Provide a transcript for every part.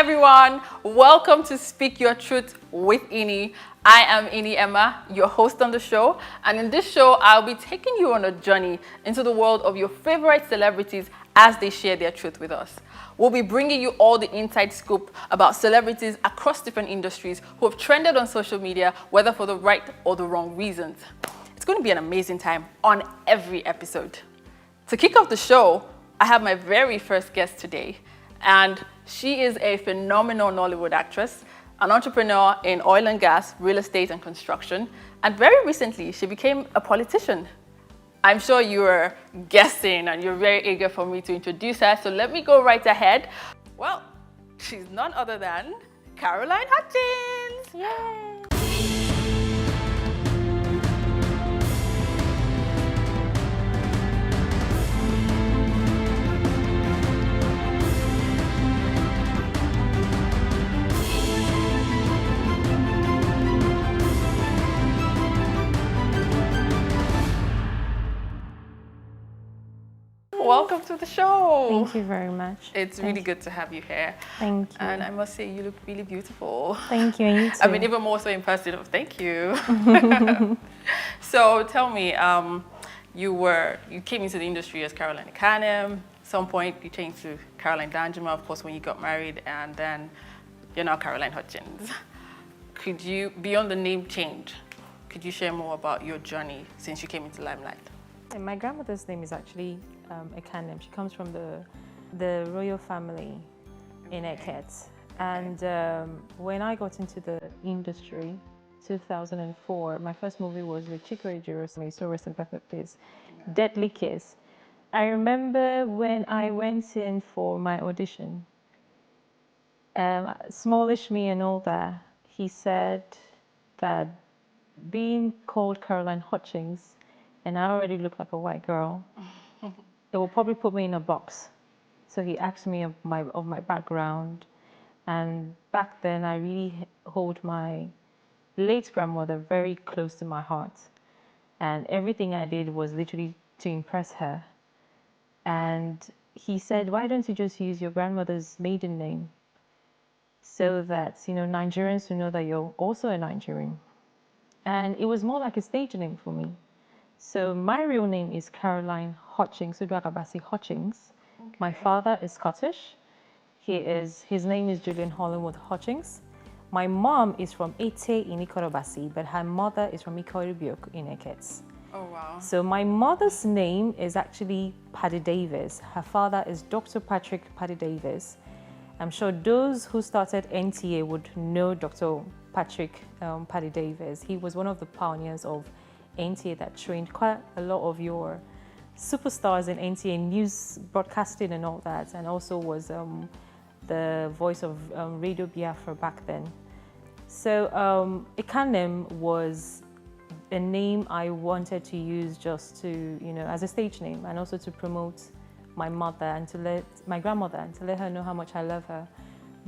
everyone, welcome to Speak Your Truth with Innih. I am Innih Emma, your host on the show, and in this show I'll be taking you on a journey into the world of your favorite celebrities as they share their truth with us. We'll be bringing you all the inside scoop about celebrities across different industries who have trended on social media, whether for the right or the wrong reasons. It's going to be an amazing time on every episode. To kick off the show, I have my very first guest today, and she is a phenomenal Nollywood actress, an entrepreneur in oil and gas, real estate and construction, and very recently she became a politician. I'm sure you are guessing and you're very eager for me to introduce her, so let me go right ahead. Well, she's none other than Caroline Hutchins. Yay! Welcome to the show. Thank you very much. It's really good to have you here. Thank you. And I must say, you look really beautiful. Thank you, and you too. I mean, even more so in person. Thank you. So tell me, you came into the industry as Caroline Kanem. At some point, you changed to Caroline Danjuma, of course, when you got married, and then you're now Caroline Hutchins. Could you, beyond the name change, could you share more about your journey since you came into limelight? And my grandmother's name is actually Akanem. She comes from the royal family in Eket. And when I got into the industry, 2004, my first movie was with Chikore Jerosimi, So Rest in Perfect Peace, Deadly Kiss. I remember when I went in for my audition, smallish me and all that, he said that being called Caroline Hutchins, and I already look like a white girl, it will probably put me in a box. So he asked me of my background, and back then I really hold my late grandmother very close to my heart, and everything I did was literally to impress her. And he said, why don't you just use your grandmother's maiden name so that Nigerians will know that you're also a Nigerian. And it was more like a stage name for me. So my real name is Caroline Hutchins, Uduagabasi Hutchins. Okay. My father is Scottish. His name is Julian Hollywood Hutchins. My mom is from Ete in Ikorobasi, but her mother is from Ikoribiok in Eket. Oh, wow. So my mother's name is actually Paddy Davis. Her father is Dr. Patrick Paddy Davis. I'm sure those who started NTA would know Dr. Patrick Paddy Davis. He was one of the pioneers of NTA that trained quite a lot of your superstars in NTA news broadcasting and all that, and also was the voice of Radio Biafra back then. So Ikanem was a name I wanted to use just to, as a stage name, and also to promote my mother and to let my grandmother and to let her know how much I love her.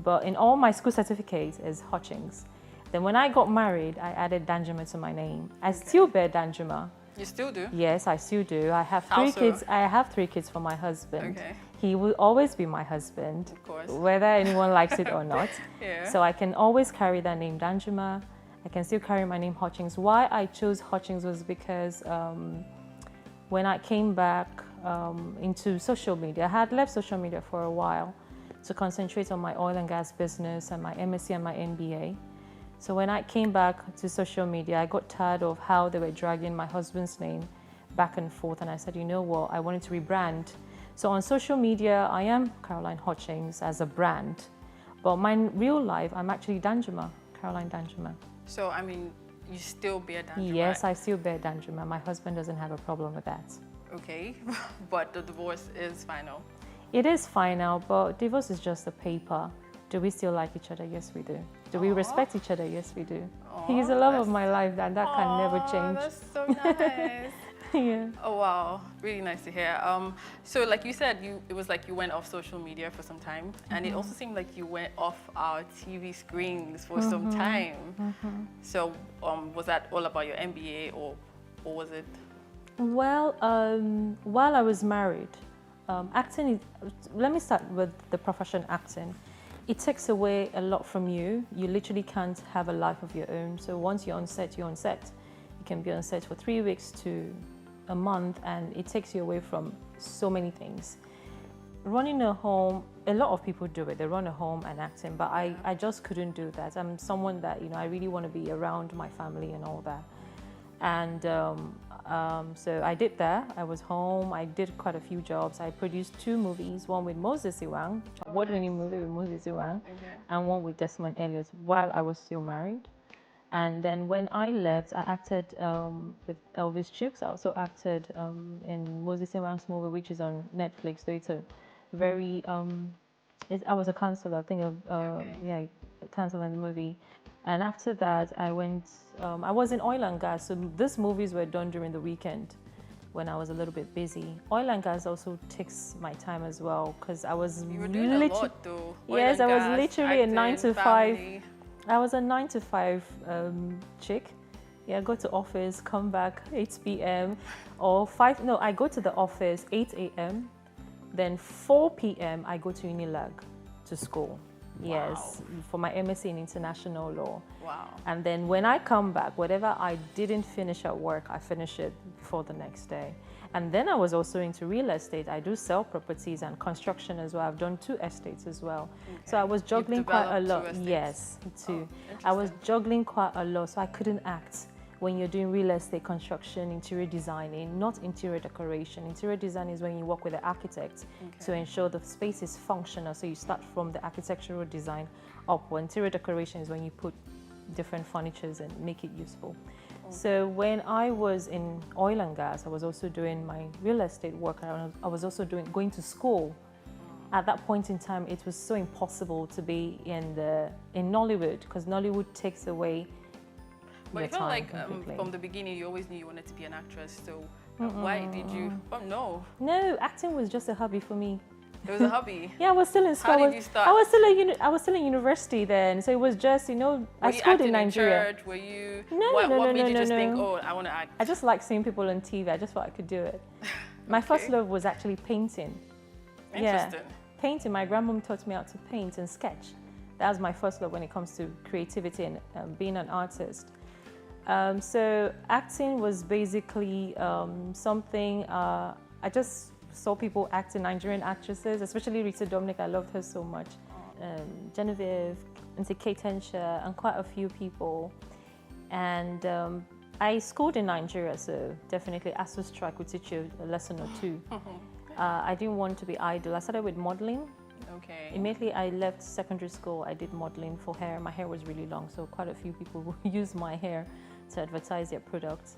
But in all my school certificates is Hutchins. Then when I got married, I added Danjuma to my name. I still bear Danjuma. You still do? Yes, I still do. I have three kids. I have 3 kids for my husband. Okay. He will always be my husband, of course, whether anyone likes it or not. Yeah. So I can always carry that name Danjuma. I can still carry my name Hutchins. Why I chose Hutchins was because when I came back into social media, I had left social media for a while to concentrate on my oil and gas business and my MSc and my MBA. So when I came back to social media, I got tired of how they were dragging my husband's name back and forth, and I said, you know what, I wanted to rebrand. So on social media, I am Caroline Hutchins as a brand, but my real life, I'm actually Danjuma, Caroline Danjuma. So, I mean, you still bear Danjuma? Yes, I still bear Danjuma. My husband doesn't have a problem with that. Okay, but the divorce is final? It is final, but divorce is just a paper. Do we still like each other? Yes, we do. Do we respect each other? Yes, we do. He's the love of my life, and that can never change. That's so nice. Yeah. Oh, wow. Really nice to hear. So like you said, it was like you went off social media for some time, and it also seemed like you went off our TV screens for some time. So was that all about your MBA, or was it? Well, while I was married, acting, let me start with the profession acting. it takes away a lot from you. You literally can't have a life of your own. So once you're on set, you're on set. You can be on set for 3 weeks to a month, and it takes you away from so many things. Running a home, a lot of people do it. They run a home and acting, but I just couldn't do that. I'm someone that, I really want to be around my family and all that. And so I did that. I was home. I did quite a few jobs. I produced 2 movies, one with Moses Iwang, award-winning movie with Moses Iwang, and one with Desmond Elliott while I was still married. And then when I left, I acted with Elvis Chooks. I also acted in Moses Iwang's movie, which is on Netflix. So it's a very, I was a counselor, I think, a counselor in the movie. And after that, I was in oil and gas. So these movies were done during the weekend when I was a little bit busy. Oil and gas also takes my time as well, because I was You were doing a lot though. Yes, I was literally a 9 to 5. Family. I was a 9 to 5 chick. Yeah, go to office, come back 8 p.m. or 5. No, I go to the office 8 a.m. Then 4 p.m. I go to Innih to school. Yes, for my MSc in International Law. Wow. And then when I come back, whatever I didn't finish at work, I finish it before the next day. And then I was also into real estate. I do sell properties and construction as well. I've done 2 estates as well. Okay. So I was juggling quite a lot. Yes, 2. I was juggling quite a lot, so I couldn't act. When you're doing real estate construction, interior designing, not interior decoration. Interior design is when you work with the architect to ensure the space is functional. So you start from the architectural design upward. Interior decoration is when you put different furnitures and make it useful. So when I was in oil and gas, I was also doing my real estate work, and I was also going to school. At that point in time, it was so impossible to be in Nollywood, because Nollywood takes away. But I felt like from the beginning, you always knew you wanted to be an actress. So why did you? Oh no. No, acting was just a hobby for me. It was a hobby. Yeah, I was still in school. How did you start? I was still in university then, so it was just I schooled in Nigeria. In church? Were you? No, what made you just think, oh, I want to act? I just like seeing people on TV. I just thought I could do it. My first love was actually painting. Interesting. Yeah, painting. My grandmom taught me how to paint and sketch. That was my first love when it comes to creativity and being an artist. So acting was basically something I just saw people acting, Nigerian actresses, especially Rita Dominic. I loved her so much. Genevieve, Kate Henshaw, and quite a few people. And I schooled in Nigeria, so definitely ASU strike would teach you a lesson or 2. I didn't want to be idle. I started with modeling. Okay. Immediately I left secondary school, I did modeling for hair. My hair was really long, so quite a few people used my hair to advertise their products.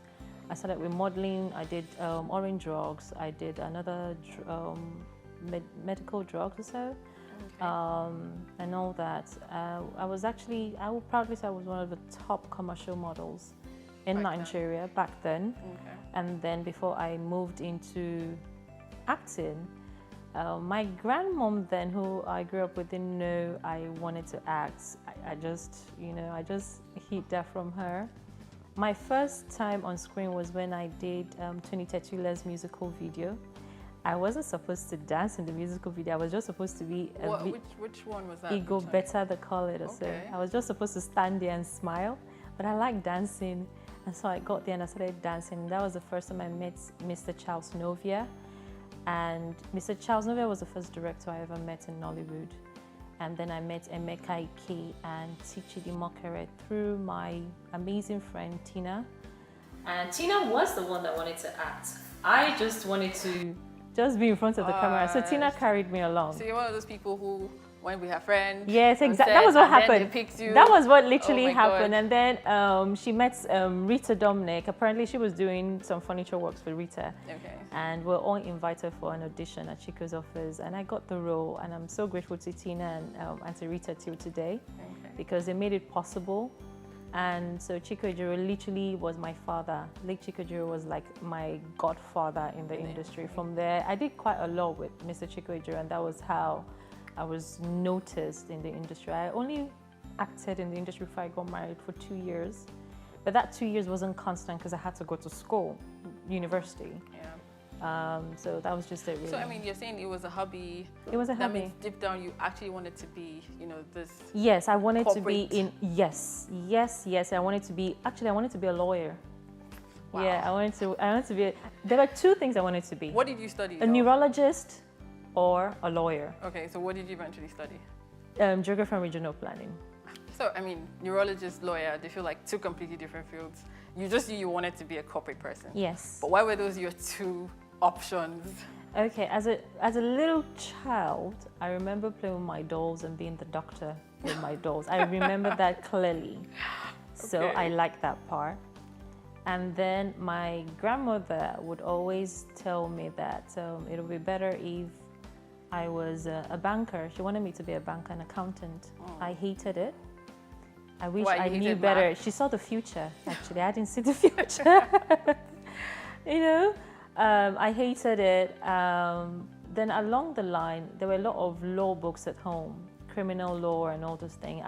I started with modeling. I did orange drugs. I did another medical drugs or so, and all that. I will proudly say I was one of the top commercial models in Nigeria back then. Okay. And then before I moved into acting, my grandmom then, who I grew up with, didn't know I wanted to act. I just hid that from her. My first time on screen was when I did Tony Tetule's musical video. I wasn't supposed to dance in the musical video. I was just supposed to be which one was that? Ego Better, the call it or so. I was just supposed to stand there and smile, but I like dancing, and so I got there and I started dancing. That was the first time I met Mr. Charles Novia, and Mr. Charles Novia was the first director I ever met in Nollywood. And then I met Emeka Ike and Tichidi Mokere through my amazing friend Tina. And Tina was the one that wanted to act. I just wanted to just be in front of the camera. So Tina carried me along. So you're one of those people who, when we have friends. Yes, exactly. That was what happened. That was what literally happened. God. And then she met Rita Dominic. Apparently she was doing some furniture works for Rita. Okay. And we're all invited for an audition at Chico's office. And I got the role. And I'm so grateful to Tina and Auntie Rita till today, because they made it possible. And so Chico Ejiro literally was my father. Late Chico Ejiro was like my godfather in the industry. From there, I did quite a lot with Mr. Chico Ejiro, and that was how I was noticed in the industry. I only acted in the industry before I got married for 2 years. But that 2 years wasn't constant because I had to go to school, university. So that was just it, really. So, I mean, you're saying it was a hobby. It was a That hobby. means deep down you actually wanted to be, this. Yes, I wanted to be corporate. yes. I wanted to be, actually, I wanted to be a lawyer. Wow. Yeah, I wanted to be, there were two things I wanted to be. What did you study? A neurologist or a lawyer. Okay, so what did you eventually study? Geography and regional planning. So, I mean, neurologist, lawyer, they feel like two completely different fields. You wanted to be a corporate person. Yes. But why were those your two options? Okay, as a little child, I remember playing with my dolls and being the doctor with my dolls. I remember that clearly. So Okay. I liked that part. And then my grandmother would always tell me that it would be better if I was a banker. She wanted me to be a banker, an accountant. I hated it. I wish Why, you I knew hated better. math? She saw the future, actually. I didn't see the future. I hated it. Then along the line, there were a lot of law books at home, criminal law and all those things.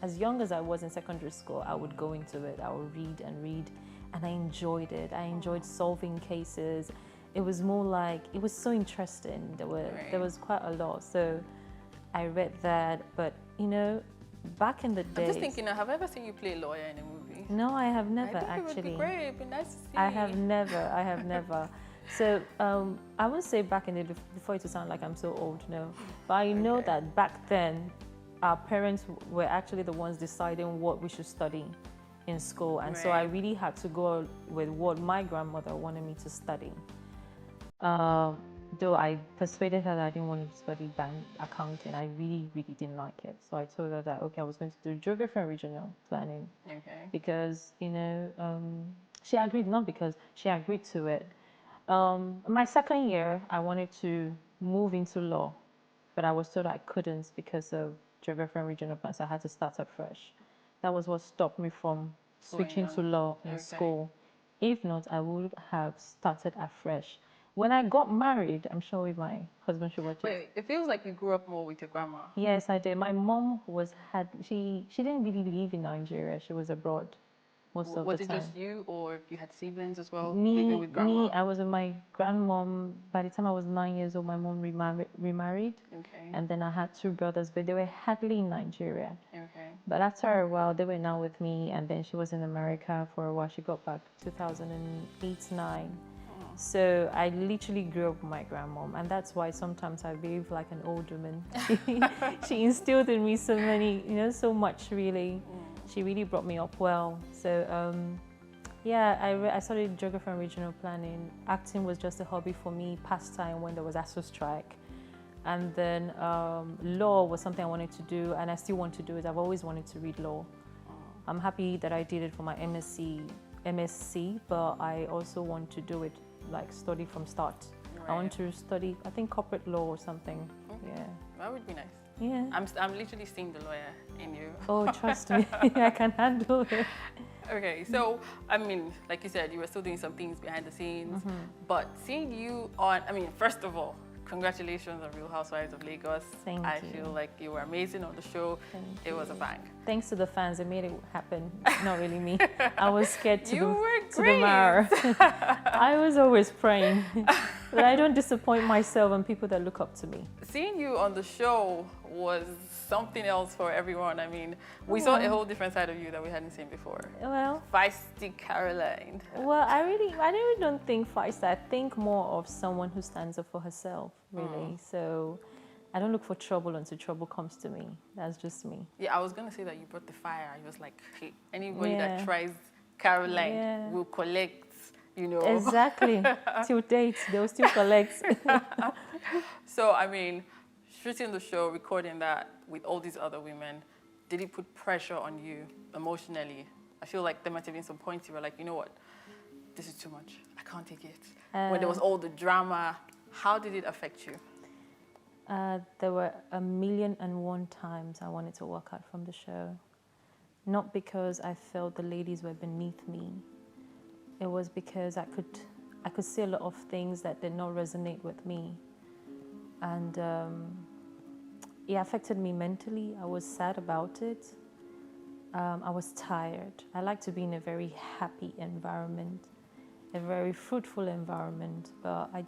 As young as I was in secondary school, I would go into it. I would read and read, and I enjoyed it. I enjoyed solving cases. It was more like, it was so interesting. There was quite a lot. So I read that, but back in the days. I'm just thinking, have I ever seen you play a lawyer in a movie? No, I have never, I think actually. it would be great. It'd be nice to see. I have never. So I wouldn't say back in the day, before it to sound like I'm so old, no. But I know that back then, our parents were actually the ones deciding what we should study in school. And so I really had to go with what my grandmother wanted me to study. Though I persuaded her that I didn't want to study bank accounting, I really, really didn't like it. So I told her that, okay, I was going to do geography and regional planning. Okay. Because, she agreed, not because she agreed to it. My second year, I wanted to move into law, but I was told I couldn't because of geography and regional planning, so I had to start afresh. That was what stopped me from switching to law in school. If not, I would have started afresh. When I got married, I'm sure with my husband should watch it. Wait, it feels like you grew up more with your grandma. Yes, I did. My mom she didn't really live in Nigeria. She was abroad most of the time. Was it just you, or you had siblings as well living with grandma? I was with my grandmom. By the time I was 9 years old, my mom remarried. Okay. And then I had two brothers, but they were hardly in Nigeria. Okay. But after a while, they were now with me, and then she was in America for a while. She got back 2008-9. So I literally grew up with my grandmom, and that's why sometimes I behave like an old woman. She instilled in me so much, really. She really brought me up well. So I studied geography and regional planning. Acting was just a hobby for me, pastime when there was ASU strike. And then law was something I wanted to do, and I still want to do it. I've always wanted to read law. I'm happy that I did it for my MSc, but I also want to do it like study from start. Right. I want to study, I think, corporate law or something. Yeah. That would be nice. Yeah. I'm literally seeing the lawyer in you. Oh, trust me, I can handle it. Okay, so, I mean, like you said, you were still doing some things behind the scenes, but seeing you on, first of all, congratulations on Real Housewives of Lagos. Thank you. I feel like you were amazing on the show. It was a bang. Thanks to the fans, they made it happen. Not really me. I was scared to the mirror. I was always praying that I don't disappoint myself and people that look up to me. Seeing you on the show was something else for everyone. We saw a whole different side of you that we hadn't seen before. Well, feisty Caroline. Well, I really don't think feisty. I think more of someone who stands up for herself, really. So I don't look for trouble until trouble comes to me. That's just me. Yeah, I was going to say that you brought the fire. I was like, hey, anybody that tries Caroline will collect, Exactly. Till date, they'll still collect. So, shooting the show, recording that with all these other women, did it put pressure on you emotionally? I feel like there might have been some points you were like, you know what, this is too much. I can't take it. When there was all the drama, how did it affect you? There were 1,000,001 times I wanted to walk out from the show. Not because I felt the ladies were beneath me. It was because I could see a lot of things that did not resonate with me. And it affected me mentally. I was sad about it. I was tired. I like to be in a very happy environment. a very fruitful environment. But I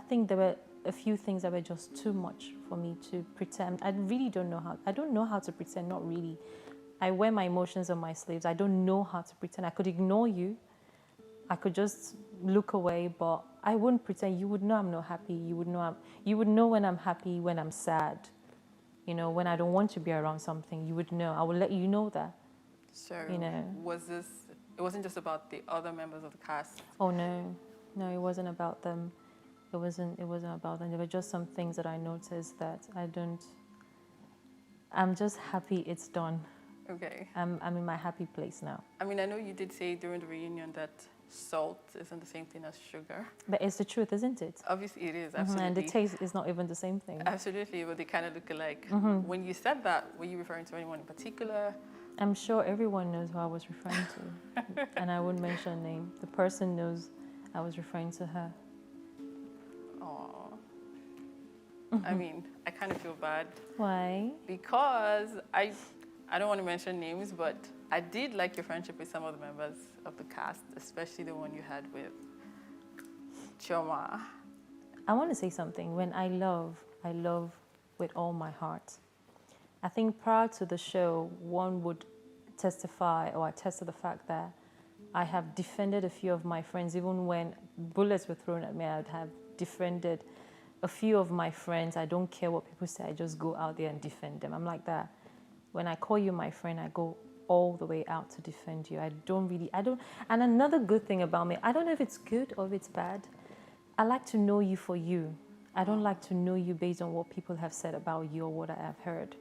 think there were a few things that were just too much for me to pretend. I really don't know how. I don't know how to pretend. Not really. I wear my emotions on my sleeves. I don't know how to pretend. I could ignore you. I could just look away, but I wouldn't pretend. You would know I'm not happy. You would know when I'm happy, when I'm sad. You know, when I don't want to be around something, you would know. I will let you know that. So You know. it wasn't just about the other members of the cast? Oh no, no, it wasn't about them. It wasn't about them. There were just some things that I noticed that I'm just happy it's done. Okay. I'm in my happy place now. I mean, I know you did say during the reunion that salt isn't the same thing as sugar. But it's the truth, isn't it? Obviously it is, absolutely. And the taste is not even the same thing. Absolutely, but they kind of look alike. When you said that, were you referring to anyone in particular? I'm sure everyone knows who I was referring to. And I wouldn't mention a name. The person knows I was referring to her. Oh. I mean, I kind of feel bad. Why? Because I don't want to mention names, but I did like your friendship with some of the members of the cast, especially the one you had with Chioma. I want to say something. When I love with all my heart. I think prior to the show, one would testify or attest to the fact that I have defended a few of my friends. Even when bullets were thrown at me, I would have defended a few of my friends. I don't care what people say. I just go out there and defend them. I'm like that. When I call you my friend, I go all the way out to defend you. I don't. And another good thing about me, I don't know if it's good or if it's bad. I like to know you for you. I don't like to know you based on what people have said about you or what I have heard.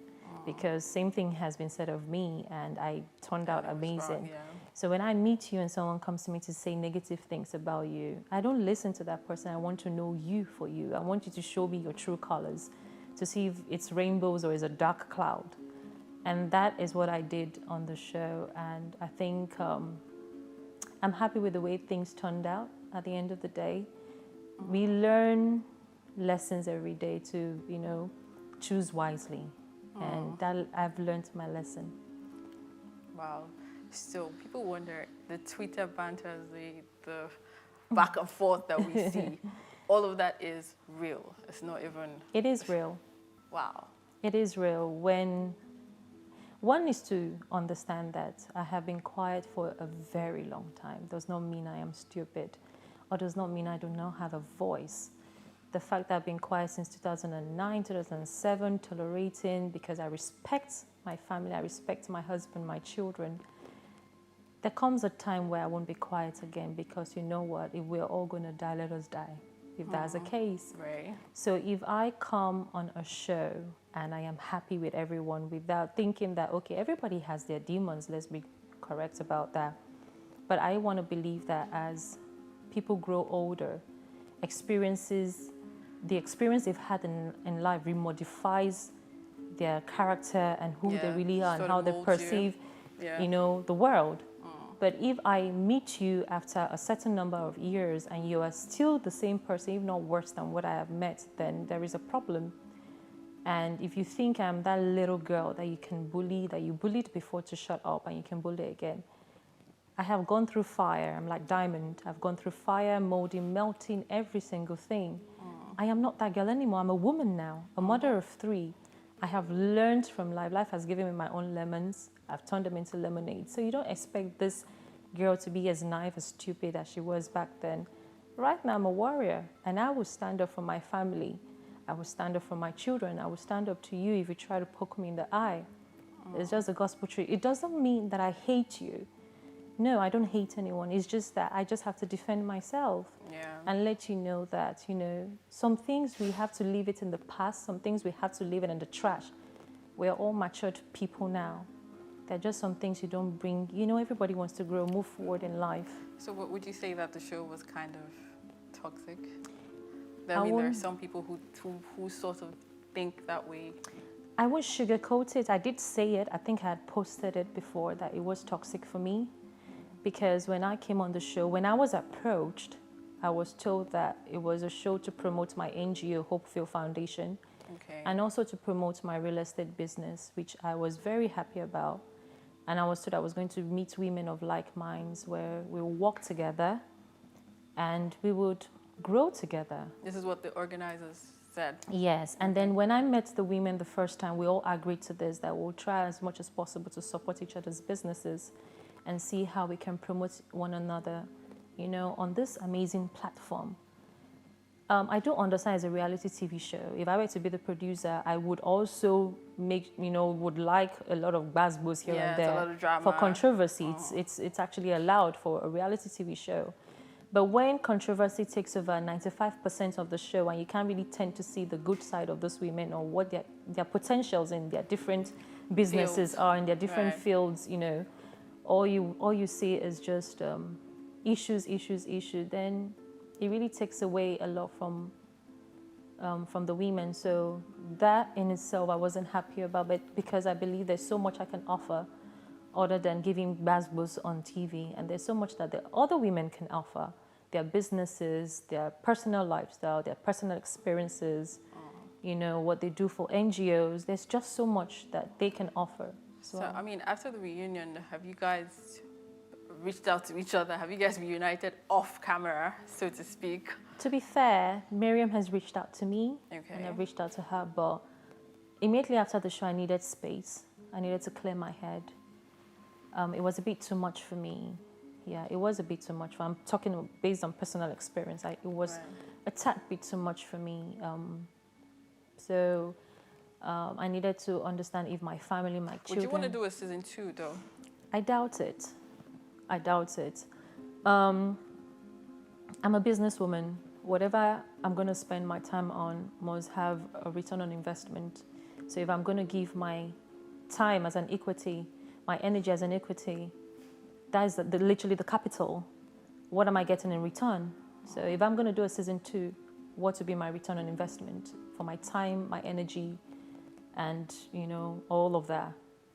Because same thing has been said of me and I turned out amazing. Strong, yeah. So when I meet you and someone comes to me to say negative things about you, I don't listen to that person. I want to know you for you. I want you to show me your true colors to see if it's rainbows or it's a dark cloud. And that is what I did on the show. And I think I'm happy with the way things turned out at the end of the day. We learn lessons every day to, choose wisely. And that I've learned my lesson. Wow. Still, people wonder, the Twitter banter, the back and forth that we see, all of that is real. It's not even... It is real. Wow. It is real. When one is to understand that I have been quiet for a very long time does not mean I am stupid or does not mean I do not have a voice. The fact that I've been quiet since 2009, 2007, tolerating because I respect my family, I respect my husband, my children. There comes a time where I won't be quiet again because you know what? If we're all going to die, let us die. If that's the case. Right. So if I come on a show and I am happy with everyone without thinking that, okay, everybody has their demons, let's be correct about that. But I want to believe that as people grow older, the experience they've had in life remodifies their character and who they really are and how they perceive, the world. But if I meet you after a certain number of years and you are still the same person, if not worse than what I have met, then there is a problem. And if you think I'm that little girl that you can bully, that you bullied before to shut up and you can bully again, I have gone through fire. I'm like diamond. I've gone through fire, molding, melting, every single thing. I am not that girl anymore. I'm a woman now, a mother of 3. I have learned from life. Life has given me my own lemons. I've turned them into lemonade. So you don't expect this girl to be as naive, as stupid as she was back then. Right now, I'm a warrior, and I will stand up for my family. I will stand up for my children. I will stand up to you if you try to poke me in the eye. It's just a gospel truth. It doesn't mean that I hate you. No, I don't hate anyone. It's just that I just have to defend myself and let you know that, some things we have to leave it in the past. Some things we have to leave it in the trash. We're all matured people now. There are just some things you don't bring. Everybody wants to grow, move forward in life. So what would you say that the show was kind of toxic? I mean, there are some people who sort of think that way. I won't sugarcoat it. I did say it. I think I had posted it before that it was toxic for me. Because when I came on the show, when I was approached, I was told that it was a show to promote my NGO, Hopefield Foundation, and also to promote my real estate business, which I was very happy about. And I was told I was going to meet women of like minds where we'll work together and we would grow together. This is what the organizers said. Yes, and then when I met the women the first time, we all agreed to this, that we'll try as much as possible to support each other's businesses and see how we can promote one another, you know, on this amazing platform. I don't understand as a reality TV show. If I were to be the producer, I would also would like a lot of buzzwords here and there a lot of drama. for controversy. It's actually allowed for a reality TV show. But when controversy takes over 95% of the show and you can't really tend to see the good side of those women or what their potentials in their different businesses are, in their different fields, you know, all you see is just issues, then it really takes away a lot from the women. So that in itself I wasn't happy about, but because I believe there's so much I can offer other than giving buzzwords on TV, and there's so much that the other women can offer. Their businesses, their personal lifestyle, their personal experiences, you know, what they do for NGOs. There's just so much that they can offer. So, I mean, after the reunion, have you guys reached out to each other? Have you guys reunited off camera, so to speak? To be fair, Miriam has reached out to me, and I've reached out to her, but immediately after the show, I needed space. I needed to clear my head. It was a bit too much for me. Yeah, it was a bit too much. I'm talking based on personal experience. It was a tad bit too much for me. So I needed to understand if my family, my children... Would you want to do a season 2, though? I doubt it. I'm a businesswoman. Whatever I'm going to spend my time on must have a return on investment. So if I'm going to give my time as an equity, my energy as an equity, that is literally the capital. What am I getting in return? So if I'm going to do a season 2, what would be my return on investment for my time, my energy, and, you know, all of that?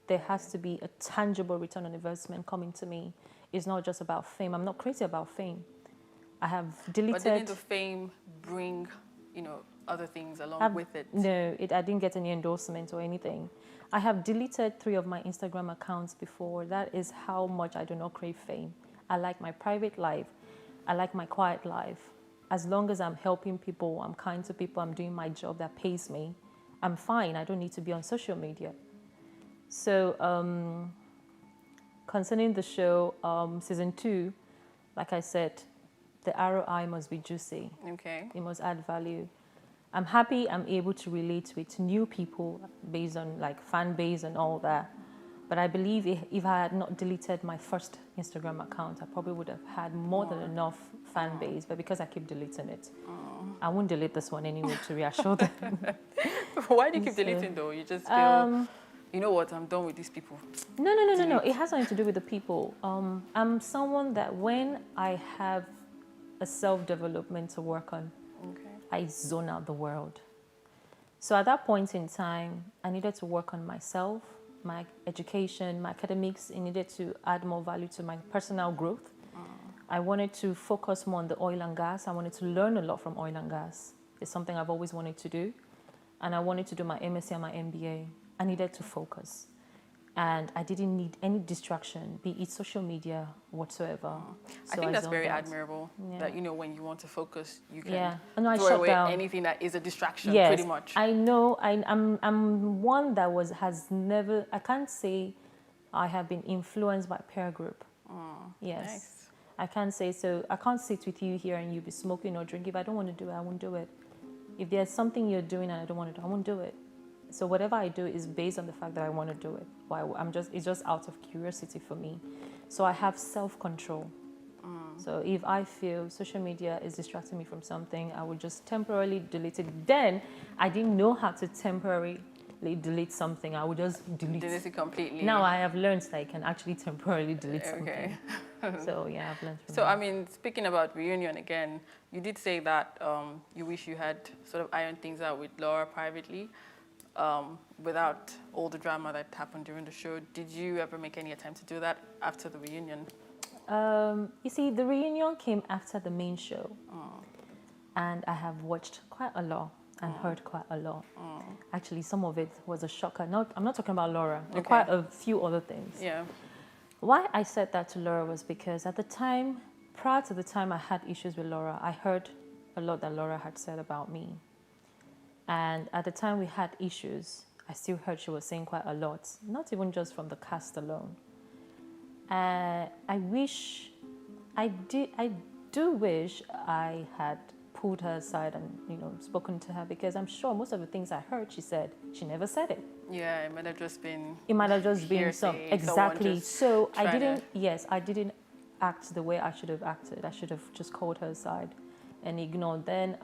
There has to be a tangible return on investment coming to me. It's not just about fame. I'm not crazy about fame. I have deleted... But didn't the fame bring, you know, other things along with it? No, I didn't get any endorsement or anything. I have deleted 3 of my Instagram accounts before. That is how much I do not crave fame. I like my private life. I like my quiet life. As long as I'm helping people, I'm kind to people, I'm doing my job that pays me, I'm fine. I don't need to be on social media. So concerning the show, season 2, like I said, the ROI must be juicy. Okay. It must add value. I'm happy I'm able to relate with new people based on like fan base and all that. But I believe if I had not deleted my first Instagram account, I probably would have had more than enough fan base. But because I keep deleting it, I won't delete this one anyway to reassure them. Why do you keep deleting though? You just feel, you know what, I'm done with these people. No. It has nothing to do with the people. I'm someone that when I have a self-development to work on, I zone out the world. So at that point in time, I needed to work on myself, my education, my academics. It needed to add more value to my personal growth. I wanted to focus more on the oil and gas. I wanted to learn a lot from oil and gas. It's something I've always wanted to do. And I wanted to do my MSc and my MBA. I needed to focus. And I didn't need any distraction, be it social media whatsoever. I think that's very admirable. That, you know, when you want to focus, you can I throw away anything that is a distraction, pretty much. I know. I'm one that has never, I can't say I have been influenced by peer group. Nice. I can't say so. I can't sit with you here and you be smoking or drinking. If I don't want to do it, I won't do it. If there's something you're doing and I don't want to do, I won't do it. So whatever I do is based on the fact that I want to do it. It's just out of curiosity for me. So I have self-control. So if I feel social media is distracting me from something, I would just temporarily delete it. Then I didn't know how to temporarily delete something. I would just delete it completely. Now I have learned that I can actually temporarily delete something. So yeah, I've learned from that. I mean, speaking about reunion again, you did say that you wish you had sort of ironed things out with Laura privately. Without all the drama that happened during the show. Did you ever make any attempt to do that after the reunion? You see, the reunion came after the main show. And I have watched quite a lot and heard quite a lot. Actually, some of it was a shocker. I'm not talking about Laura, but quite a few other things. Yeah. Why I said that to Laura was because at the time, prior to the time I had issues with Laura, I heard a lot that Laura had said about me. And at the time we had issues, I still heard she was saying quite a lot, not even just from the cast alone. I do wish I had pulled her aside and, spoken to her, because I'm sure most of the things I heard she said, she never said it. Yeah, it might have just been. It might have just been some, hearsay, exactly. So I trying didn't act the way I should have acted. I should have just called her aside and ignored. Then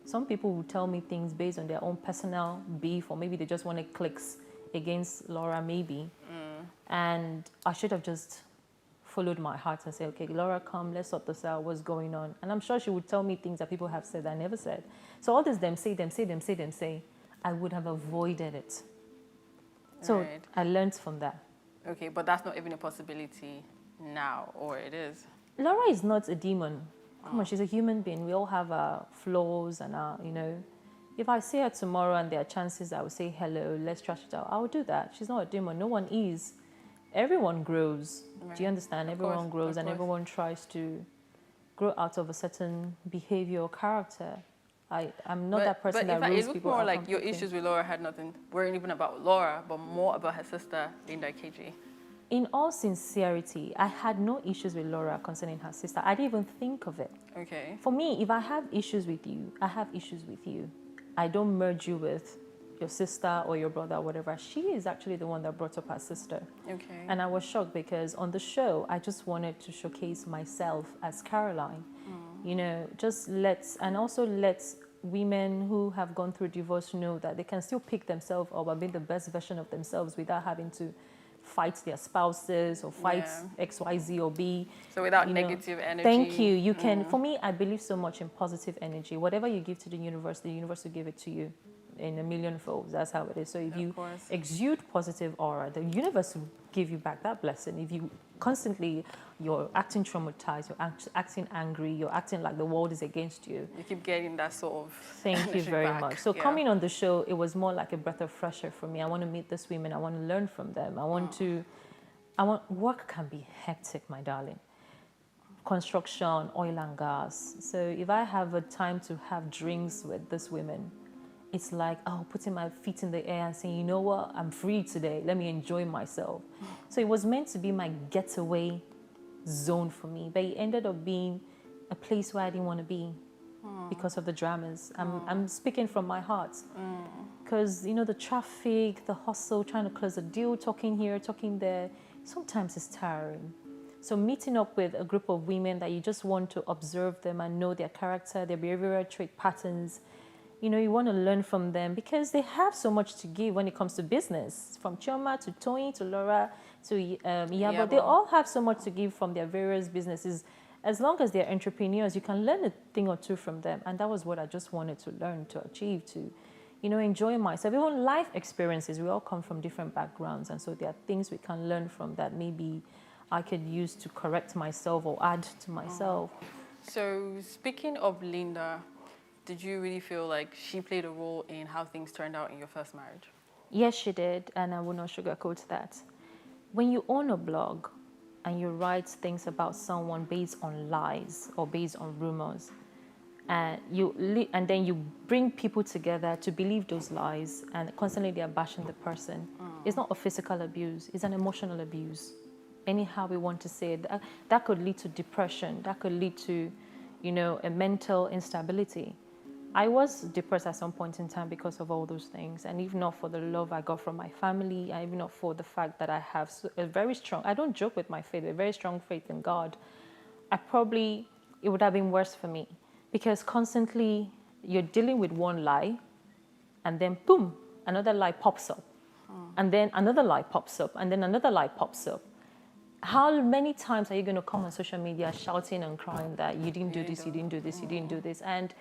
some people would tell me things based on their own personal beef, or maybe they just wanted clicks against Laura, maybe. And I should have just followed my heart and said, okay, Laura, come, let's sort this out, what's going on. And I'm sure she would tell me things that people have said I never said. So all this them say, I would have avoided it. So Right. I learned from that. Okay, but that's not even a possibility now, or it is. Laura is not a demon. Come on, she's a human being. We all have our flaws and our, If I see her tomorrow and there are chances I will say hello, let's trash it out, I will do that. She's not a demon. No one is. Everyone grows. Right. Do you understand? Everyone grows, and everyone tries to grow out of a certain behavior or character. I'm not that person that rules it people looked more out like your completely. issues with Laura weren't even about Laura, but more about her sister, Linda KG. In all sincerity, I had no issues with Laura concerning her sister. I didn't even think of it. Okay. For me, if I have issues with you, I have issues with you. I don't merge you with your sister or your brother or whatever. She is actually the one that brought up her sister. Okay. And I was shocked because on the show, I just wanted to showcase myself as Caroline. Just let women who have gone through divorce know that they can still pick themselves up and be the best version of themselves without having to fight their spouses or fight X, Y, Z or B. So without negative energy. Thank you. You can, for me, I believe so much in positive energy. Whatever you give to the universe will give it to you in a million folds. That's how it is. So if you exude positive aura, the universe will give you back that blessing. If you constantly, you're acting traumatized, you're acting angry, you're acting like the world is against you. You keep getting that sort of Thank you very much. So coming on the show, it was more like a breath of fresh air for me. I want to meet these women. I want to learn from them. Work can be hectic, my darling. Construction, oil and gas. So if I have a time to have drinks with these women, it's like, putting my feet in the air and saying, you know what, I'm free today. Let me enjoy myself. So it was meant to be my getaway zone for me, but it ended up being a place where I didn't want to be because of the dramas. I'm speaking from my heart. Because, the traffic, the hustle, trying to close a deal, talking here, talking there, sometimes it's tiring. So meeting up with a group of women that you just want to observe them and know their character, their behavioral trait patterns, you want to learn from them because they have so much to give when it comes to business. From Chioma to Tony to Laura to Iyabo, they all have so much to give from their various businesses. As long as they're entrepreneurs, you can learn a thing or two from them. And that was what I just wanted to learn, to achieve, to, enjoy myself. Even life experiences, we all come from different backgrounds. And so there are things we can learn from that maybe I could use to correct myself or add to myself. So speaking of Linda, did you really feel like she played a role in how things turned out in your first marriage? Yes, she did, and I will not sugarcoat that. When you own a blog and you write things about someone based on lies or based on rumors, and then you bring people together to believe those lies, and constantly they are bashing the person, it's not a physical abuse, it's an emotional abuse. Anyhow we want to say it, that could lead to depression, that could lead to, a mental instability. I was depressed at some point in time because of all those things. And if not for the love I got from my family, and even not for the fact that I have a very strong, I don't joke with my faith, a very strong faith in God, it would have been worse for me. Because constantly you're dealing with one lie, and then boom, another lie pops up. And then another lie pops up, and then another lie pops up. How many times are you going to come on social media shouting and crying that you didn't do this, you didn't do this, you didn't do this? And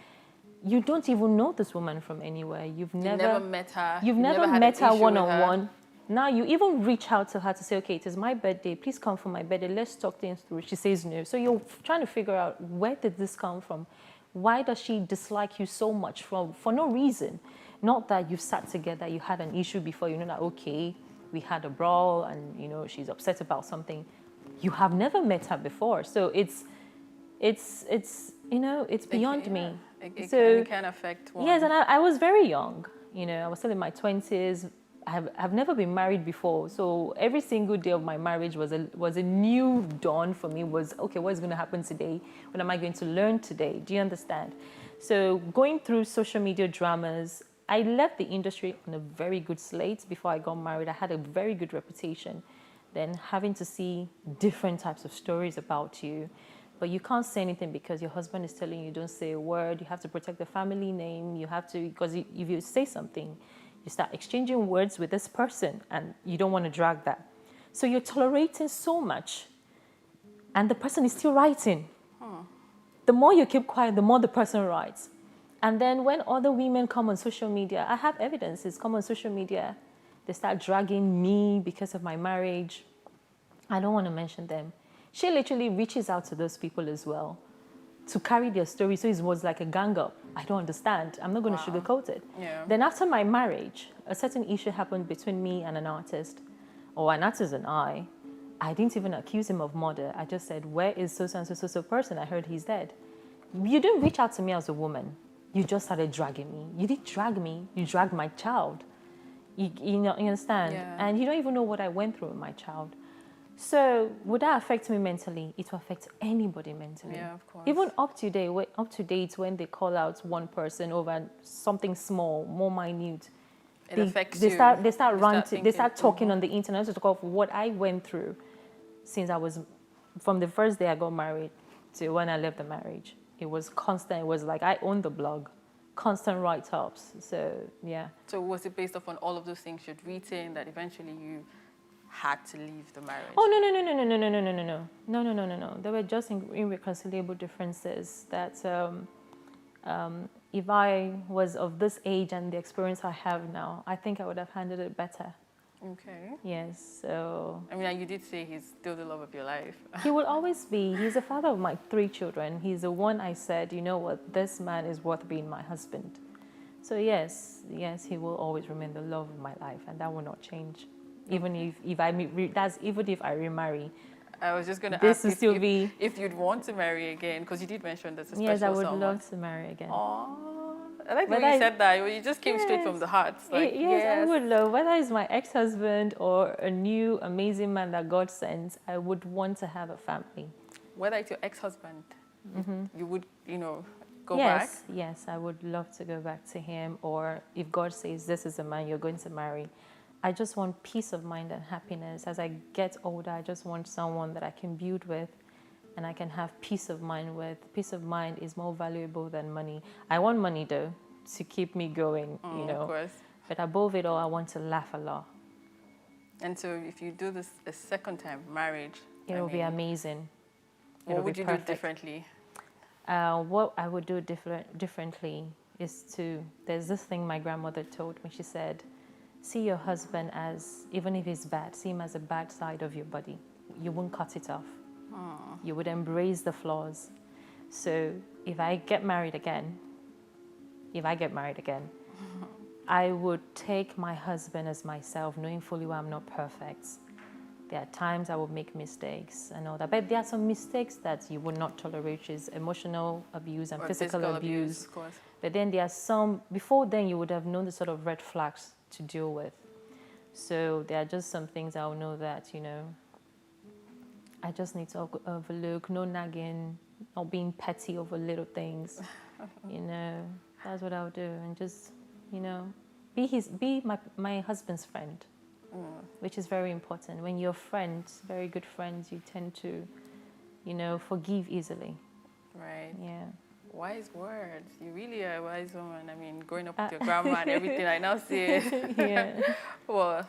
you don't even know this woman from anywhere. You've never met her. You've never met her one-on-one. Now you even reach out to her to say, okay, it is my birthday. Please come for my birthday. Let's talk things through. She says no. So you're trying to figure out, where did this come from? Why does she dislike you so much for no reason? Not that you sat together, you had an issue before, that, okay, we had a brawl and, she's upset about something. You have never met her before. So it's it's beyond me. It can affect one. Yes, and I was very young. I was still in my 20s. I've never been married before, so every single day of my marriage was a new dawn for me. Was okay, what's going to happen today? What am I going to learn today? Do you understand? So going through social media dramas, I left the industry on a very good slate before I got married. I had a very good reputation. Then having to see different types of stories about you, but you can't say anything because your husband is telling you don't say a word. You have to protect the family name. You have to, because if you say something, you start exchanging words with this person and you don't want to drag that. So you're tolerating so much and the person is still writing. The more you keep quiet, the more the person writes. And then when other women come on social media, I have evidences, come on social media, they start dragging me because of my marriage. I don't want to mention them. She literally reaches out to those people as well to carry their story. So it was like a gang up. I don't understand. I'm not going to sugarcoat it. Yeah. Then after my marriage, a certain issue happened between me and an artist, or an artist and I. I didn't even accuse him of murder. I just said, where is so-and-so person? I heard he's dead. You didn't reach out to me as a woman. You just started dragging me. You didn't drag me. You dragged my child. You understand? Yeah. And you don't even know what I went through with my child. So would that affect me mentally? It will affect anybody mentally. Yeah, of course. Even up to date when they call out one person over something small, more minute. Affects they you. They start talking on the internet to talk of what I went through since I was, from the first day I got married to when I left the marriage. It was constant. It was like I owned the blog, constant write-ups. So yeah. So was it based upon all of those things you'd written that eventually you had to leave the marriage? Oh no. There were just irreconcilable differences that if I was of this age and the experience I have now, I think I would have handled it better. Okay. Yes, so... I mean, you did say he's still the love of your life. He will always be. He's the father of my 3 children. He's the one I said, you know what, this man is worth being my husband. So yes, he will always remain the love of my life, and that will not change. Even if I remarry. I was just going to ask if you'd want to marry again, because you did mention that's a special Yes, I would someone. love to marry again. Aww. I like the way you said that. You just came straight from the heart. Like, I would love, whether it's my ex-husband or a new amazing man that God sends, I would want to have a family. Whether it's your ex-husband, you would, go back? Yes, I would love to go back to him. Or if God says, this is a man you're going to marry, I just want peace of mind and happiness. As I get older, I just want someone that I can build with and I can have peace of mind with. Peace of mind is more valuable than money. I want money, though, to keep me going, Of course. But above it all, I want to laugh a lot. And so if you do this a second time, marriage... It'll be amazing. What would you do differently? What I would do differently is there's this thing my grandmother told me. She said, see your husband as, even if he's bad, see him as a bad side of your body. You won't cut it off. You would embrace the flaws. So if I get married again, I would take my husband as myself, knowing fully well I'm not perfect. There are times I will make mistakes and all that. But there are some mistakes that you would not tolerate, which is emotional abuse and physical abuse. Of course. But then there are some, before then you would have known the sort of red flags to deal with. So there are just some things I'll know that, I just need to overlook, no nagging, not being petty over little things. That's what I'll do. And just, be my husband's friend, which is very important. When you're friends, very good friends, you tend to, forgive easily. Right. Yeah. Wise words. You really are a wise woman. I mean, growing up with your grandma and everything, I now see it. Yeah. Well,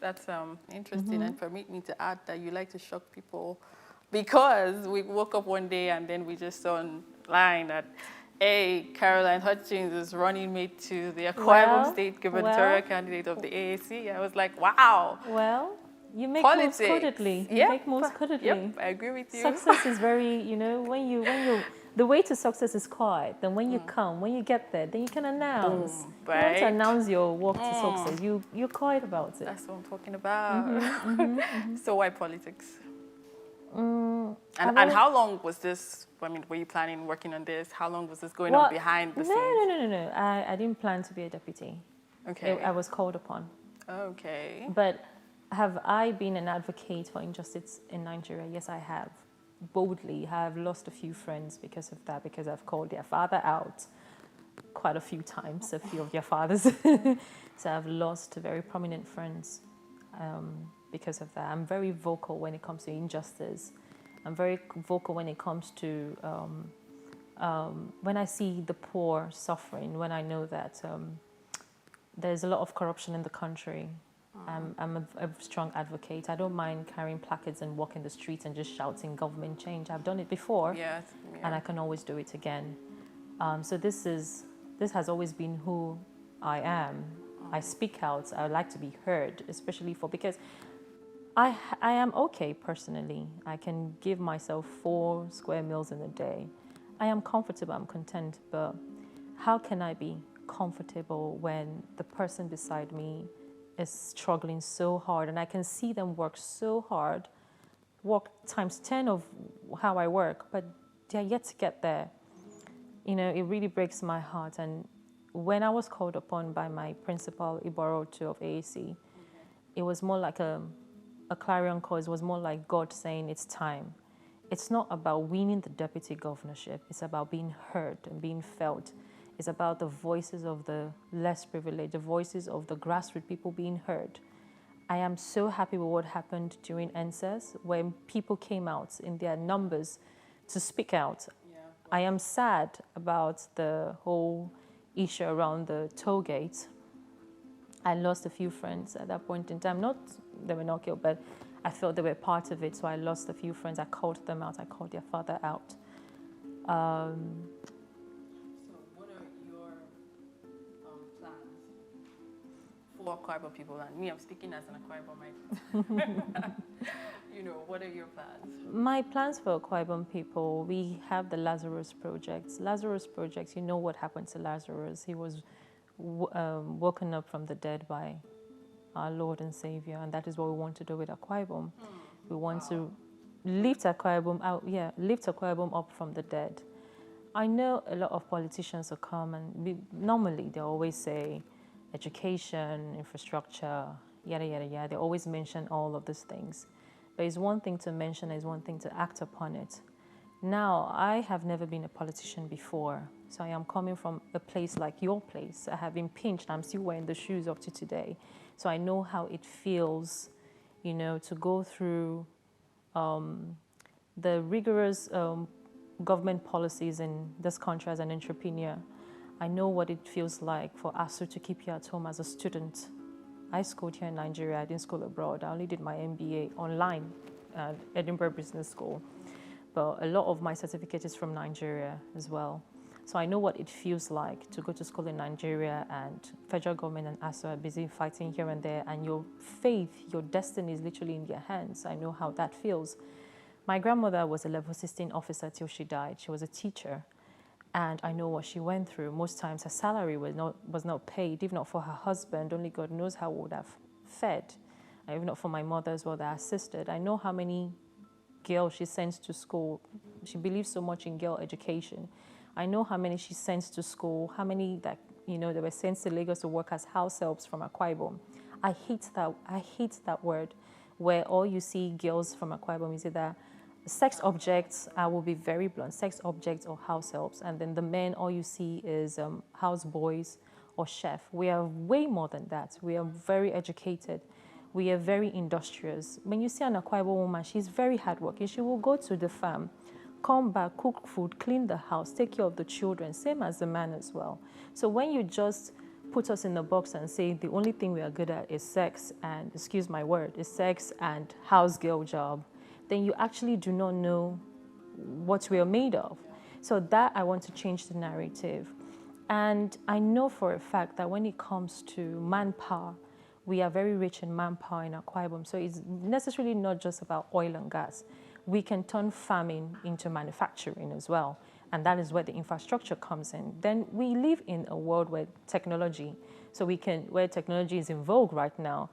that's interesting. And permit me to add that you like to shock people, because we woke up one day and then we just saw online that, hey, Caroline Hutchings is running mate to the Akwa Ibom State gubernatorial candidate of the AAC. I was like, wow. Well, you make Politics. moves codedly. You Yep. make moves codedly. Yep, I agree with you. Success is very, the way to success is quiet. Then when when you get there, then you can announce. Boom, You want to right? announce your walk to success. You're quiet about it. That's what I'm talking about. So why politics? And how long was this? I mean, were you planning working on this? How long was this going on behind the scenes? No. I didn't plan to be a deputy. Okay. I was called upon. Okay. But have I been an advocate for injustice in Nigeria? Yes, I have. Boldly, have lost a few friends because of that, because I've called their father out quite a few times, a few of their fathers. So I've lost very prominent friends because of that. I'm very vocal when it comes to injustice. I'm very vocal when it comes to when I see the poor suffering, when I know that there's a lot of corruption in the country. I'm a strong advocate. I don't mind carrying placards and walking the streets and just shouting government change. I've done it before, and I can always do it again. So this has always been who I am. I speak out. I like to be heard, especially because I am okay personally. I can give myself 4 square meals in a day. I am comfortable. I'm content. But how can I be comfortable when the person beside me is struggling so hard, and I can see them work so hard, work times 10 of how I work, but they're yet to get there. You know, it really breaks my heart. And when I was called upon by my principal, Iboro of AAC, it was more like a clarion call. It was more like God saying it's time. It's not about winning the deputy governorship. It's about being heard and being felt. It's about the voices of the less privileged, the voices of the grassroots people being heard. I am so happy with what happened during NSAS, when people came out in their numbers to speak out. I am sad about the whole issue around the toll gate. I lost a few friends at that point in time. Not they were not killed, but I felt they were part of it, so I lost a few friends. I called them out. I called their father out. For Akwa Ibom people, and me, I'm speaking as an Akwa Ibomite. You know, what are your plans? My plans for Akwa Ibom people, we have the Lazarus Project. Lazarus Project, you know what happened to Lazarus. He was woken up from the dead by our Lord and Savior, and that is what we want to do with Akwa Ibom. We want to lift Akwa Ibom out, lift Akwa Ibom up from the dead. I know a lot of politicians will come and normally they always say, education, infrastructure, yada, yada, yada. They always mention all of these things. But it's one thing to mention, it's one thing to act upon it. Now, I have never been a politician before, so I am coming from a place like your place. I have been pinched. I'm still wearing the shoes up to today. So I know how it feels, you know, to go through the rigorous government policies in this country as an entrepreneur. I know what it feels like for ASU to keep you at home as a student. I schooled here in Nigeria. I didn't school abroad. I only did my MBA online at Edinburgh Business School. But a lot of my certificate is from Nigeria as well. So I know what it feels like to go to school in Nigeria and federal government and ASU are busy fighting here and there, and your faith, your destiny is literally in their hands. I know how that feels. My grandmother was a level 16 officer till she died. She was a teacher. And I know what she went through. Most times her salary was not paid, if not for her husband. Only God knows how would have fed. And if not for my mother as well that assisted. I know how many girls she sends to school. She believes so much in girl education. I know how many she sends to school, how many that, you know, they were sent to Lagos to work as house helps from Akwa Ibom. I hate that word where all you see girls from Akwa Ibom is either sex objects. I will be very blunt, sex objects or house helps. And then the men, all you see is house boys or chef. We are way more than that. We are very educated. We are very industrious. When you see an Akwa Ibom woman, she's very hardworking. She will go to the farm, come back, cook food, clean the house, take care of the children, same as the man as well. So when you just put us in the box and say the only thing we are good at is sex and, excuse my word, is sex and house girl job, then you actually do not know what we are made of. So that I want to change the narrative. And I know for a fact that when it comes to manpower, we are very rich in manpower in Akwa Ibom. So it's necessarily not just about oil and gas. We can turn farming into manufacturing as well. And that is where the infrastructure comes in. Then we live in a world where technology, where technology is in vogue right now.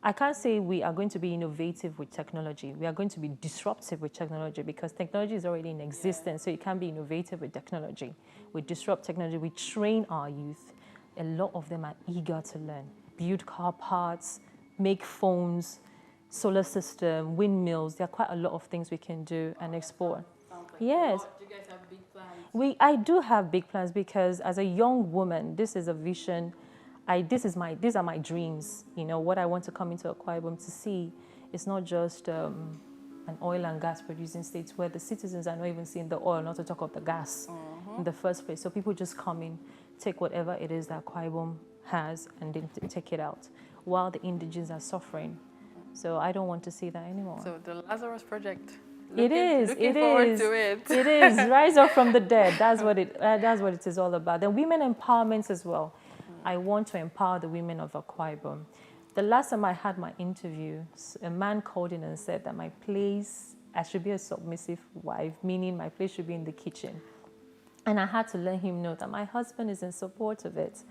I can't say we are going to be innovative with technology. We are going to be disruptive with technology because technology is already in existence. So you can't be innovative with technology. We disrupt technology. We train our youth. A lot of them are eager to learn. Build car parts, make phones, solar system, windmills. There are quite a lot of things we can do and explore. Sounds like Yes. do you guys have big plans? I do have big plans because as a young woman, this is a vision. These are my dreams. You know, what I want to come into Akwa Ibom to see. It's not just an oil and gas producing state where the citizens are not even seeing the oil, not to talk of the gas in the first place. So people just come in, take whatever it is that Akwa Ibom has and then take it out while the indigenes are suffering. So I don't want to see that anymore. So the Lazarus Project. Looking forward to it. It is. Rise up from the dead. That's what it is all about. Then women empowerment as well. I want to empower the women of Akwa Ibom. The last time I had my interview, a man called in and said that I should be a submissive wife, meaning my place should be in the kitchen. And I had to let him know that my husband is in support of it.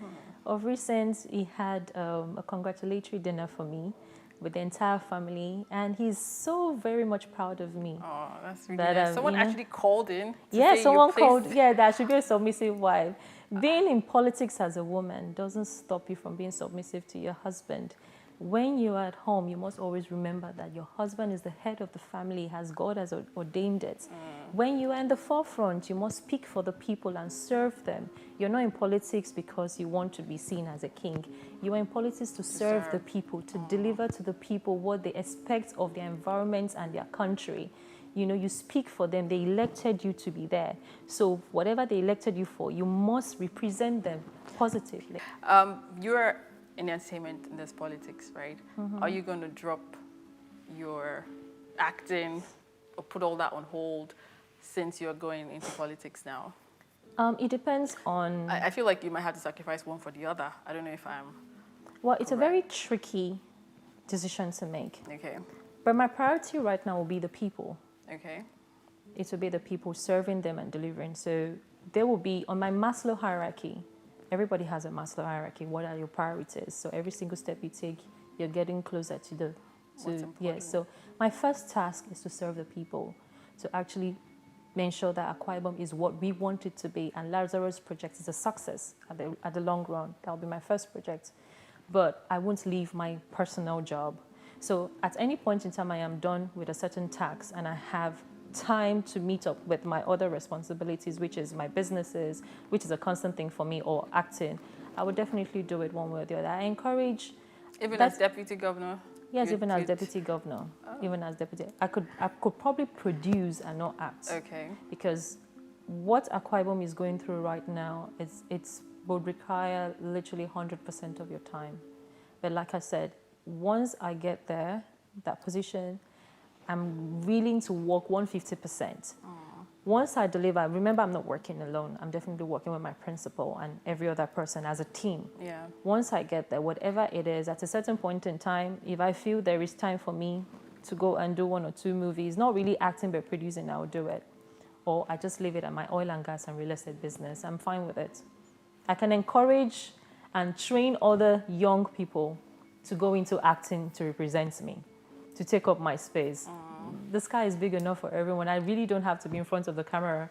Of recent, he had a congratulatory dinner for me with the entire family, and he's so very much proud of me. Oh, that's really nice. Someone actually called in to say someone called, that I should be a submissive wife. Being in politics as a woman doesn't stop you from being submissive to your husband. When you're at home, you must always remember that your husband is the head of the family as God has ordained it. When you are in the forefront, you must speak for the people and serve them. You're not in politics because you want to be seen as a king. You are in politics to serve the people, to deliver to the people what they expect of their environment and their country. You know, you speak for them. They elected you to be there. So whatever they elected you for, you must represent them positively. You're in entertainment and there's politics, right? Are you going to drop your acting or put all that on hold since you're going into politics now? It depends on... I feel like you might have to sacrifice one for the other. I don't know if I'm... Well, it's a very tricky decision to make. Okay. But my priority right now will be the people. Okay. It will be the people, serving them and delivering. So there will be, on my Maslow hierarchy, everybody has a Maslow hierarchy. What are your priorities? So every single step you take, you're getting closer to the... What's important? Yes. So my first task is to serve the people, to actually ensure that Akwa Ibom is what we want it to be, and Lazarus Project is a success at the long run. That will be my first project. But I won't leave my personal job. So at any point in time I am done with a certain task and I have time to meet up with my other responsibilities, which is my businesses, which is a constant thing for me, or acting, I would definitely do it one way or the other. I encourage... Even as deputy governor? Yes, even as deputy governor. Oh. Even as deputy. I could probably produce and not act. Okay. Because what Akwa Ibom is going through right now, it's would require literally 100% of your time. But like I said, once I get there, that position, I'm willing to work 150%. Once I deliver, remember I'm not working alone. I'm definitely working with my principal and every other person as a team. Yeah. Once I get there, whatever it is, at a certain point in time, if I feel there is time for me to go and do 1 or 2 movies, not really acting but producing, I'll do it. Or I just leave it at my oil and gas and real estate business. I'm fine with it. I can encourage and train other young people to go into acting to represent me, to take up my space. The sky is big enough for everyone. I really don't have to be in front of the camera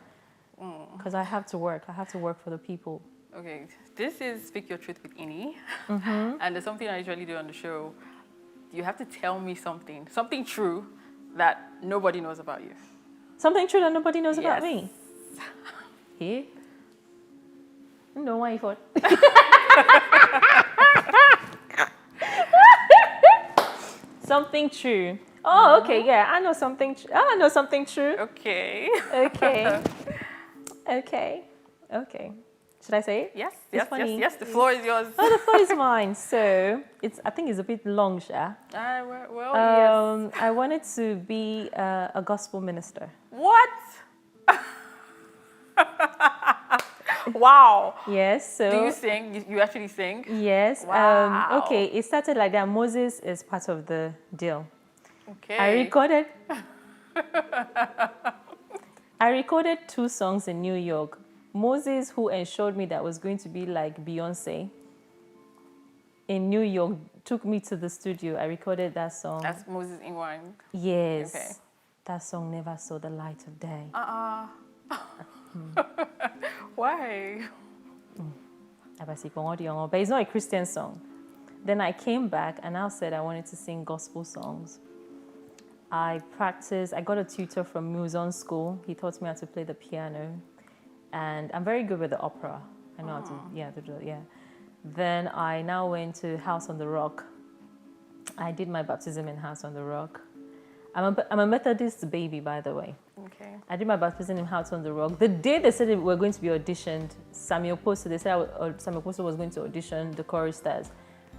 because I have to work. I have to work for the people. Okay, this is Speak Your Truth with Innih. And there's something I usually do on the show. You have to tell me something true that nobody knows about you. Something true that nobody knows about me? Here? No, why you thought? Something true. Oh, okay, yeah, I know something. I know something true. Okay. Okay. Okay. Okay. Should I say it? Yes. Funny. Yes. The floor is yours. Oh, the floor is mine. So I think it's a bit long, Sha. Yes. I wanted to be a gospel minister. What? Wow. Yes. So. Do you sing? You actually sing? Yes. Wow. Okay. It started like that. Moses is part of the deal. Okay. I recorded 2 songs in New York. Moses, who ensured me that I was going to be like Beyonce. In New York, took me to the studio. I recorded that song. That's Moses in wine. Yes. Okay. That song never saw the light of day. Why? But it's not a Christian song. Then I came back and I said I wanted to sing gospel songs. I practiced. I got a tutor from Muson School. He taught me how to play the piano. And I'm very good with the opera. I know how to do it, yeah. Then I now went to House on the Rock. I did my baptism in House on the Rock. I'm a Methodist baby, by the way. Okay. I did my baptism in House on the Rock. The day they said we were going to be auditioned, Samuel Poster, they said Samuel Poster was going to audition the choristers.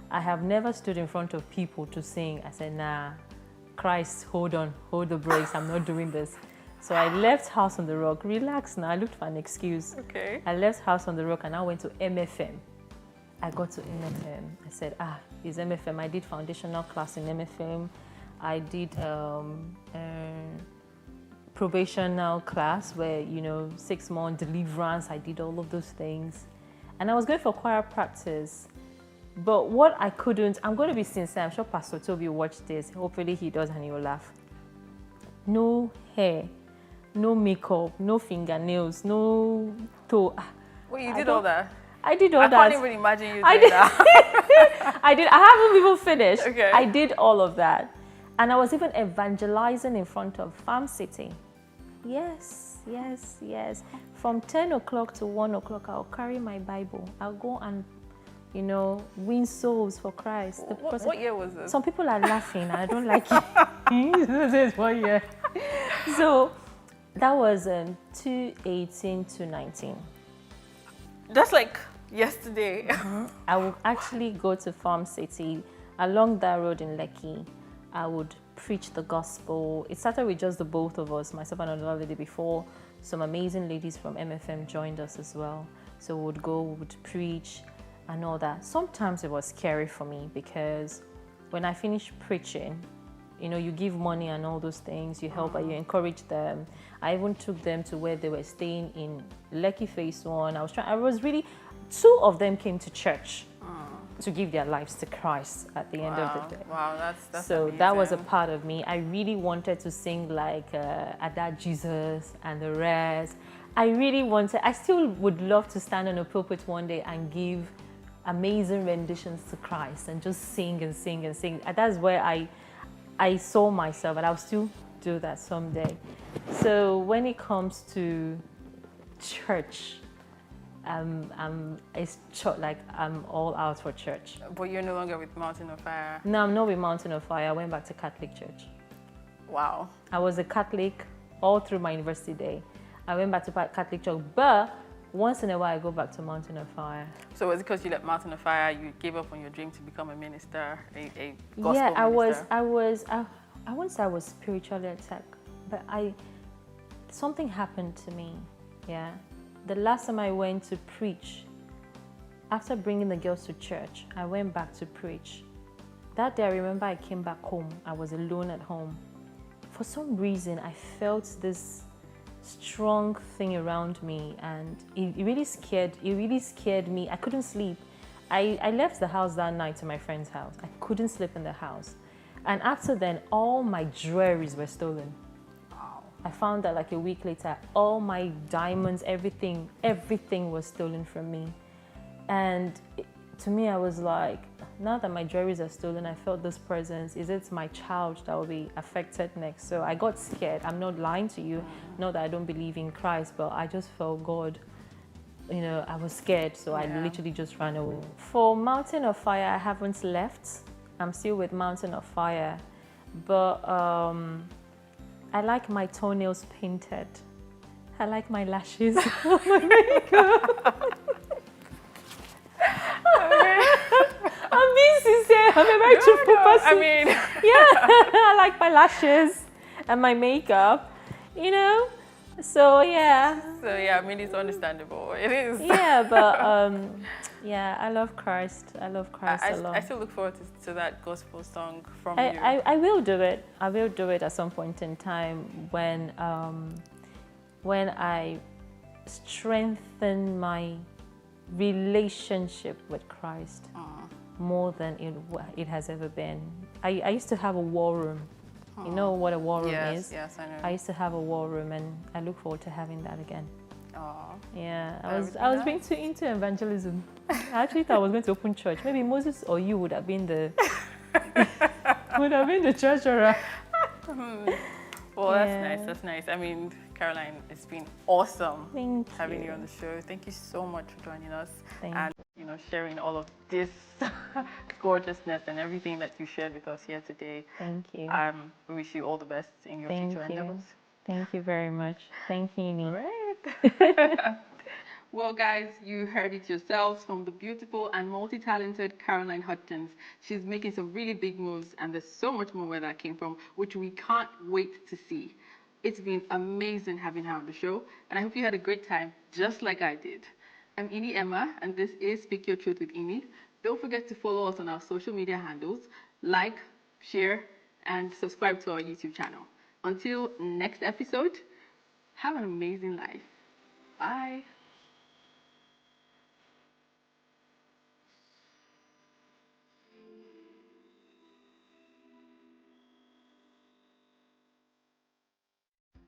I have never stood in front of people to sing. I said, nah, Christ, hold on, hold the brakes. I'm not doing this. So I left House on the Rock. Relax now. I looked for an excuse. Okay. I left House on the Rock and I went to MFM. I got to MFM. I said, it's MFM. I did foundational class in MFM. I did probational class where, 6 month deliverance. I did all of those things. And I was going for choir practice. But what I couldn't, I'm going to be sincere. I'm sure Pastor Toby will watch this. Hopefully he does and he will laugh. No hair, no makeup, no fingernails, no toe. Wait, you did all that? I did all that. I can't even imagine you doing that. I did. I haven't even finished. Okay. I did all of that. And I was even evangelizing in front of Farm City. Yes. From 10 o'clock to 1 o'clock, I'll carry my Bible. I'll go and, win souls for Christ. What year was this? Some people are laughing. I don't like it. This is 1 year. So that was 2018 to 19. That's like yesterday. I would actually go to Farm City along that road in Lekki. I would preach the gospel. It started with just the both of us, myself and another lady before. Some amazing ladies from MFM joined us as well. So we would preach and all that. Sometimes it was scary for me because when I finished preaching, you give money and all those things, you help and you encourage them. I even took them to where they were staying in Lekki Phase 1. Two of them came to church to give their lives to Christ at the end of the day. Wow, that's so amazing. that was a part of me. I really wanted to sing like Ada Jesus and the rest. I still would love to stand on a pulpit one day and give amazing renditions to Christ and just sing and sing and sing. And that's where I saw myself, and I'll still do that someday. So when it comes to church, I'm all out for church. But you're no longer with Mountain of Fire. No, I'm not with Mountain of Fire. I went back to Catholic Church. Wow. I was a Catholic all through my university day. I went back to Catholic Church, but once in a while I go back to Mountain of Fire. So was it because you left Mountain of Fire, you gave up on your dream to become a minister, a gospel minister? I wouldn't say I was spiritually attacked, but something happened to me, yeah. The last time I went to preach, after bringing the girls to church, I went back to preach. That day I remember I came back home. I was alone at home. For some reason, I felt this strong thing around me, and it really scared me. I couldn't sleep. I left the house that night to my friend's house. I couldn't sleep in the house. And after then, all my jewelries were stolen. I found that like a week later, all my diamonds, everything was stolen from me. And to me, I was like, now that my jewelries are stolen, I felt this presence. Is it my child that will be affected next? So I got scared. I'm not lying to you. Not that I don't believe in Christ, but I just felt God. I was scared, so I literally just ran away. For Mountain of Fire, I haven't left. I'm still with Mountain of Fire. But I like my toenails painted. I like my lashes. My makeup. I'm being sincere. I'm a very truthful person. I like my lashes and my makeup, So yeah. It's understandable. It is. Yeah, but I love Christ. I love Christ a lot. I still look forward to that gospel song from you. I will do it. I will do it at some point in time when I strengthen my relationship with Christ more than it has ever been. I used to have a war room. You know what a war room is? Yes, I know. I used to have a war room, and I look forward to having that again. Aw. Yeah, That would be I was nice. being too into evangelism. I actually thought I was going to open church. Maybe Moses or you would have been the treasurer. Well, that's Yeah. nice. That's nice. I mean, Caroline, it's been awesome Thank having you. you on the show. Thank you so much for joining us Thank and sharing all of this gorgeousness and everything that you shared with us here today. Thank you. We wish you all the best in your Thank future you. endeavors. Thank you very much. Thank you, Innih. Right. Well, guys, you heard it yourselves from the beautiful and multi-talented Caroline Hutchins. She's making some really big moves, and there's so much more where that came from, which we can't wait to see. It's been amazing having her on the show, and I hope you had a great time, just like I did. I'm Innie Emma, and this is Speak Your Truth with Innie. Don't forget to follow us on our social media handles, like, share, and subscribe to our YouTube channel. Until next episode, have an amazing life. Bye.